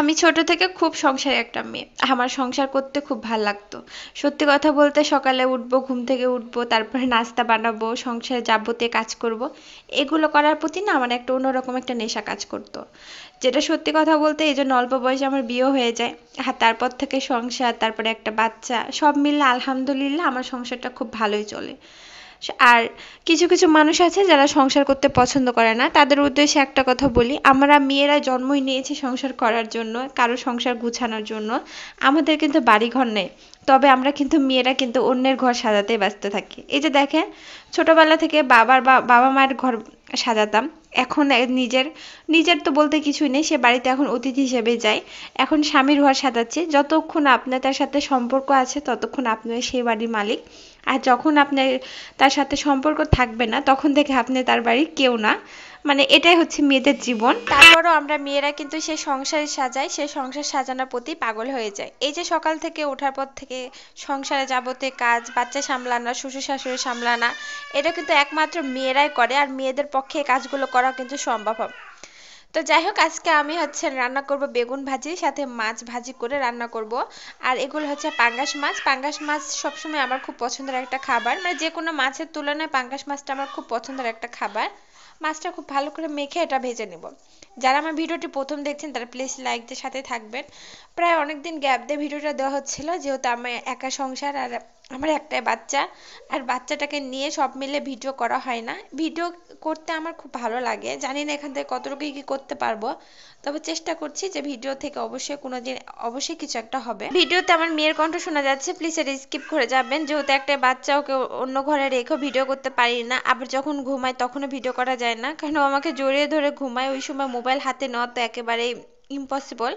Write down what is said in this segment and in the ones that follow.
আমি ছোট থেকে খুব সংসারী একটা মেয়ে। আমার সংসার করতে খুব ভাল লাগতো। সত্যি কথা বলতে সকালে উঠবো, ঘুম থেকে উঠবো, তারপরে নাস্তা বানাবো, সংসারে যাবতীয় কাজ করব। এগুলো করার প্রতি না আমার একটা অন্যরকম একটা নেশা কাজ করতো। যেটা সত্যি কথা বলতে এই জন্য অল্প বয়সে আমার বিয়েও হয়ে যায়। আর তারপর থেকে সংসার, তারপরে একটা বাচ্চা, সব মিলে আলহামদুলিল্লাহ আমার সংসারটা খুব ভালোই চলে। আর কিছু কিছু মানুষ আছে যারা সংসার করতে পছন্দ করে না, তাদের উদ্দেশ্যে একটা কথা বলি, আমরা মেয়েরা জন্মই নিয়েছি সংসার করার জন্য, কারো সংসার গুছানোর জন্য। আমাদের কিন্তু বাড়িঘর নেই, তবে আমরা কিন্তু মেয়েরা কিন্তু অন্যের ঘর সাজাতেই ব্যস্ত থাকি। এই যে দেখেন, ছোটবেলা থেকে বাবা মায়ের ঘর সাজাতাম, এখন নিজের নিজের তো বলতে কিছুই নেই, সে বাড়িতে এখন অতিথি হিসেবে যায়। এখন স্বামীর ঘর সাজাচ্ছি, যতক্ষণ আপনার তার সাথে সম্পর্ক আছে ততক্ষণ আপনি সেই বাড়ির মালিক। আর যখন আপনার তার সাথে সম্পর্ক থাকবে না, তখন থেকে আপনি তার বাড়ির কেউ না। মানে এটাই হচ্ছে মেয়েদের জীবন। তারপরও আমরা মেয়েরা কিন্তু সেই সংসার সাজাই, সেই সংসার সাজানোর প্রতি পাগল হয়ে যায়। এই যে সকাল থেকে ওঠার পর থেকে সংসারে যাবতীয় কাজ, বাচ্চা সামলানো, শ্বশুর শাশুড়ি সামলানো, এটা কিন্তু একমাত্র মেয়েরাই করে, আর মেয়েদের পক্ষে এই কাজগুলো করা কিন্তু সম্ভব। তো যাই হোক, আজকে আমি হচ্ছে রান্না করব বেগুন ভাজি, সাথে মাছ ভাজি করে রান্না করব। আর এগুলো হচ্ছে পাঙ্গাস মাছ। পাঙ্গাস মাছ সবসময় আমার খুব পছন্দের একটা খাবার, মানে যে কোনো মাছের তুলনায় পাঙ্গাস মাছটা আমার খুব পছন্দের একটা খাবার। মাছটা খুব ভালো করে মেখে এটা ভেজে নেব। যারা আমার ভিডিওটি প্রথম দেখছেন তারা প্লিজ লাইক দিয়ে সাথে থাকবেন। প্রায় অনেকদিন গ্যাপ দিয়ে ভিডিওটা দেওয়া হচ্ছিল, যেহেতু আমার একা সংসার আর আমার একটাই বাচ্চা, আর বাচ্চাটাকে নিয়ে সব মিলে ভিডিও করা হয় না। ভিডিও করতে আমার খুব ভালো লাগে, জানি না এখান থেকে কতটুকু কি করতে পারবো, তবে চেষ্টা করছি যে ভিডিও থেকে অবশ্যই কোনোদিন অবশ্যই কিছু একটা হবে। ভিডিওতে আমার মেয়ের কণ্ঠ শোনা যাচ্ছে, প্লিজ এটা স্কিপ করে যাবেন, যেহেতু একটা বাচ্চা, ওকে অন্য ঘরে রেখেও ভিডিও করতে পারি না, আবার যখন ঘুমায় তখনও ভিডিও করা যায় না, কারণ ও আমাকে জড়িয়ে ধরে ঘুমায়, ওই সময় মোবাইল হাতে নেওয়া তো একেবারেই ইম্পসিবল।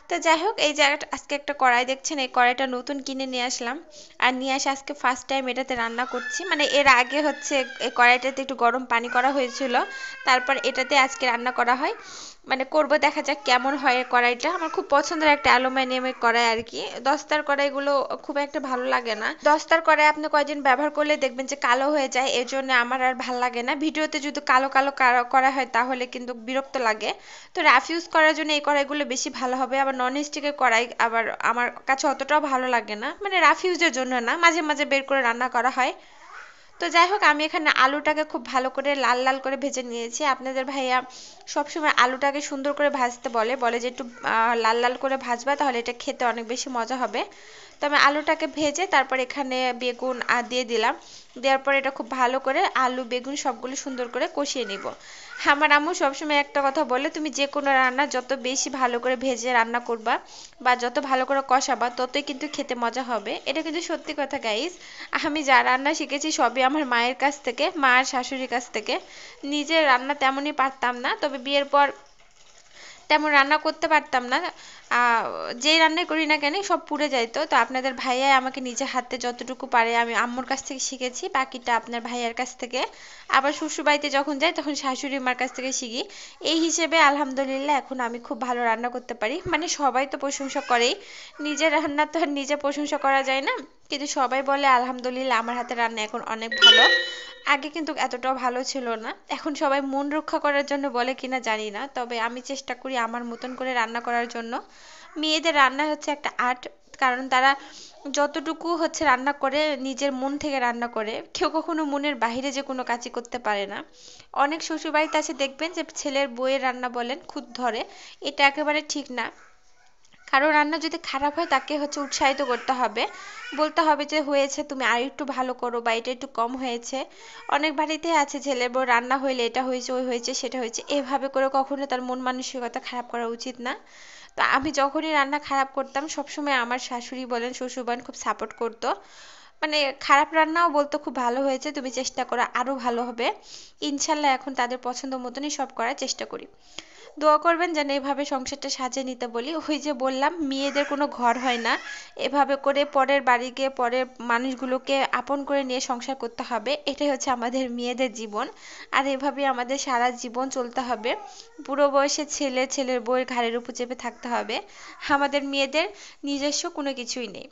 তো যাই হোক, এই জায়গাটা আজকে একটা কড়াই দেখছেন, এই কড়াইটা নতুন কিনে নিয়ে আসলাম। আর নিয়ে আসে আজকে ফার্স্ট টাইম এটাতে রান্না করছি, মানে এর আগে হচ্ছে এই কড়াইটাতে একটু গরম পানি করা হয়েছিল, তারপর এটাতে আজকে রান্না করা হয়। মানে করব, দেখা যাক কেমন হয়। কড়াইটা আমার খুব পছন্দের একটা অ্যালুমিনিয়ামের কড়াই আর কি। দস্তার কড়াইগুলো খুব একটা ভালো লাগে না। দস্তার কড়াই আপনি কয়দিন ব্যবহার করলে দেখবেন যে কালো হয়ে যায়, এর জন্য আমার আর ভাল লাগে না। ভিডিওতে যদি কালো কালো করা হয় তাহলে কিন্তু বিরক্ত লাগে। তো রাফ ইউজ করার জন্য এই কড়াইগুলো বেশি ভালো হবে। আবার নন স্টিকের কড়াই আবার আমার কাছে অতটাও ভালো লাগে না, মানে রাফ ইউজের জন্য না, মাঝে মাঝে বের করে রান্না করা হয়। তো যাই হোক, আমি এখানে আলুটাকে খুব ভালো করে লাল লাল করে ভেজে নিয়েছি। আপনাদের ভাইয়া সবসময় আলুটাকে সুন্দর করে ভাজতে বলে, বলে যে একটু লাল লাল করে ভাজবা, তাহলে এটা খেতে অনেক বেশি মজা হবে। তো আমি আলুটাকে ভেজে তারপর এখানে বেগুন দিয়ে দিলাম। দেওয়ার পর এটা খুব ভালো করে আলু বেগুন সবগুলো সুন্দর করে কষিয়ে নিব। আমার আম্মু সবসময় একটা কথা বলে, তুমি যে কোনো রান্না যত বেশি ভালো করে ভেজে রান্না করবা বা যত ভালো করে কষাবা, ততই কিন্তু খেতে মজা হবে। এটা কিন্তু সত্যি কথা গাইস। আমি যা রান্না শিখেছি সবই আমার মায়ের কাছ থেকে, মা আর শাশুড়ির কাছ থেকে। নিজের রান্না তেমনই পারতাম না, তবে বিয়ের পর তেমন রান্না করতে পারতাম না। যেই রান্নাই করি না কেন সব পুড়ে যাইতো। তো আপনাদের ভাইয়াই আমাকে নিজে হাতে যতটুকু পারে আমি আম্মুর কাছ থেকে শিখেছি, বাকিটা আপনার ভাইয়ার কাছ থেকে। আবার শ্বশুরবাড়িতে যখন যাই তখন শাশুড়ি মার কাছ থেকে শিখি। এই হিসেবে আলহামদুলিল্লাহ এখন আমি খুব ভালো রান্না করতে পারি। মানে সবাই তো প্রশংসা করেই, নিজের রান্না তো আর নিজে প্রশংসা করা যায় না, কিন্তু সবাই বলে আলহামদুলিল্লাহ আমার হাতের রান্না এখন অনেক ভালো। আগে কিন্তু এতটাও ভালো ছিল না। এখন সবাই মন রক্ষা করার জন্য বলে কিনা জানি না, তবে আমি চেষ্টা করি আমার মতন করে রান্না করার জন্য। মেয়েদের রান্না হচ্ছে একটা আর্ট, কারণ তারা যতটুকু হচ্ছে রান্না করে নিজের মন থেকে রান্না করে, কেউ কখনো মনের বাইরে যে কোনো কাজই করতে পারে না। অনেক শ্বশুরবাড়িতে আছে দেখবেন যে ছেলের বউয়ের রান্না বলেন খুঁত ধরে, এটা একেবারে ঠিক না। কারো রান্না যদি খারাপ হয় তাকে হচ্ছে উৎসাহিত করতে হবে, বলতে হবে যে হয়েছে তুমি আর একটু ভালো করো বা এটা একটু কম হয়েছে। অনেক বাড়িতে আছে ছেলের বউ রান্না হইলে এটা হয়েছে ওই হয়েছে সেটা হয়েছে, এভাবে করে কখনো তার মন মানসিকতা খারাপ করা উচিত না। তো আমি যখনই রান্না খারাপ করতাম সবসময় আমার শাশুড়ি বলেন শ্বশুর বলেন খুব সাপোর্ট করতো। মানে খারাপ রান্নাও বলতো খুব ভালো হয়েছে, তুমি চেষ্টা করো আরো ভালো হবে। ইনশাল্লাহ এখন তাদের পছন্দ মতনই সব করার চেষ্টা করি। দোয়া করবেন যেন এভাবে সংসারটা সাজিয়ে নিতে বলি। ওই যে বললাম মেয়েদের কোনো ঘর হয় না, এভাবে করে পরের বাড়ি গিয়ে পরের মানুষগুলোকে আপন করে নিয়ে সংসার করতে হবে, এটাই হচ্ছে আমাদের মেয়েদের জীবন। আর এভাবেই আমাদের সারা জীবন চলতে হবে। বুড়ো বয়সে ছেলের বউয়ের ঘাড়ের উপর চেপে থাকতে হবে। আমাদের মেয়েদের নিজস্ব কোনো কিছুই নেই।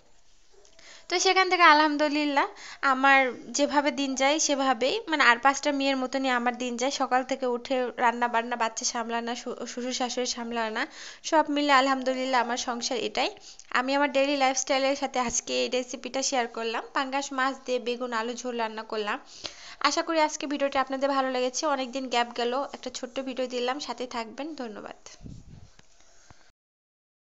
তো সেখান থেকে আলহামদুলিল্লাহ আমার যেভাবে দিন যায় সেভাবেই মানে আর 5টা মেয়ের মতনই আমার দিন যায়। সকাল থেকে উঠে রান্না বান্না, বাচ্চা সামলানো, শ্বশুর শাশুড়ি সামলানো, সব মিলে আলহামদুলিল্লাহ আমার সংসার এটাই। আমি আমার ডেইলি লাইফস্টাইলের সাথে আজকে এই রেসিপিটা শেয়ার করলাম। পাঙ্গাস মাছ দিয়ে বেগুন আলু ঝোল রান্না করলাম। আশা করি আজকে ভিডিওটি আপনাদের ভালো লেগেছে। অনেকদিন গ্যাপ গেল, একটা ছোট্ট ভিডিও দিলাম, সাথে থাকবেন। ধন্যবাদ।